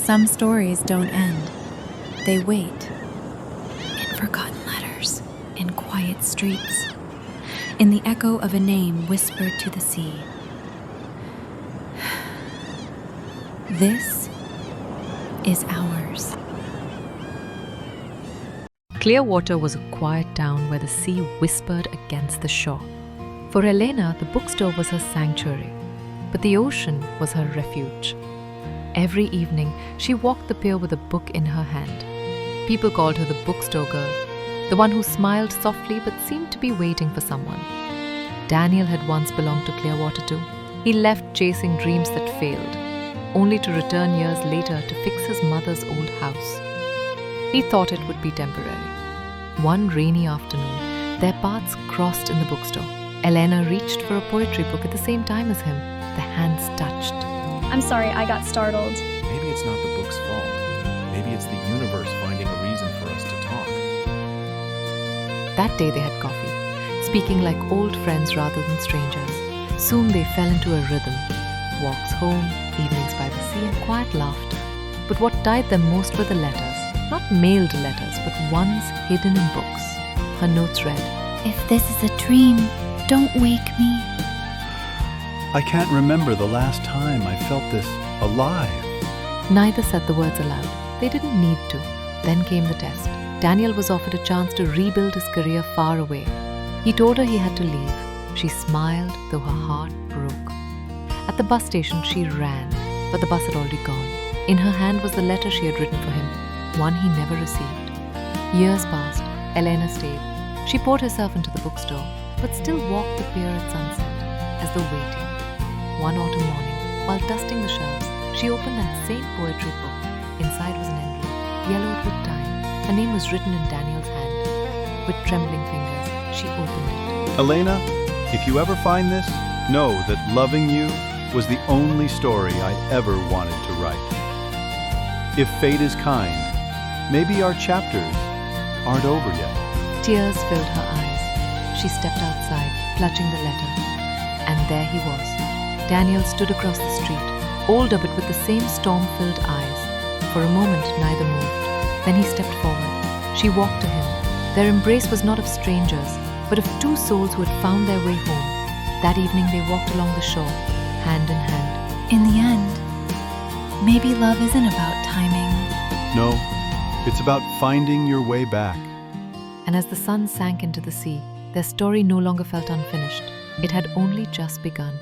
Some stories don't end. They wait. In forgotten letters, in quiet streets, in the echo of a name whispered to the sea. This is ours. Clearwater was a quiet town where the sea whispered against the shore. For Elena, the bookstore was her sanctuary, but the ocean was her refuge. Every evening, she walked the pier with a book in her hand. People called her the bookstore girl, the one who smiled softly but seemed to be waiting for someone. Daniel had once belonged to Clearwater too. He left chasing dreams that failed, only to return years later to fix his mother's old house. He thought it would be temporary. One rainy afternoon, their paths crossed in the bookstore. Elena reached for a poetry book at the same time as him. Their hands touched. I'm sorry, I got startled. Maybe it's not the book's fault. Maybe it's the universe finding a reason for us to talk. That day they had coffee, speaking like old friends rather than strangers. Soon they fell into a rhythm. Walks home, evenings by the sea, and quiet laughter. But what tied them most were the letters. Not mailed letters, but ones hidden in books. Her notes read, If this is a dream, don't wake me. I can't remember the last time I felt this alive. Neither said the words aloud. They didn't need to. Then came the test. Daniel was offered a chance to rebuild his career far away. He told her he had to leave. She smiled, though her heart broke. At the bus station, she ran, but the bus had already gone. In her hand was the letter she had written for him, one he never received. Years passed. Elena stayed. She poured herself into the bookstore, but still walked the pier at sunset, as though waiting. One autumn morning, while dusting the shelves, she opened that same poetry book. Inside was an envelope, yellowed with time. Her name was written in Daniel's hand. With trembling fingers, she opened it. Elena, if you ever find this, know that loving you was the only story I ever wanted to write. If fate is kind, maybe our chapters aren't over yet. Tears filled her eyes. She stepped outside, clutching the letter. And there he was. Daniel stood across the street, older but with the same storm-filled eyes. For a moment, neither moved. Then he stepped forward. She walked to him. Their embrace was not of strangers, but of two souls who had found their way home. That evening they walked along the shore, hand in hand. In the end, maybe love isn't about timing. No, it's about finding your way back. And as the sun sank into the sea, their story no longer felt unfinished. It had only just begun.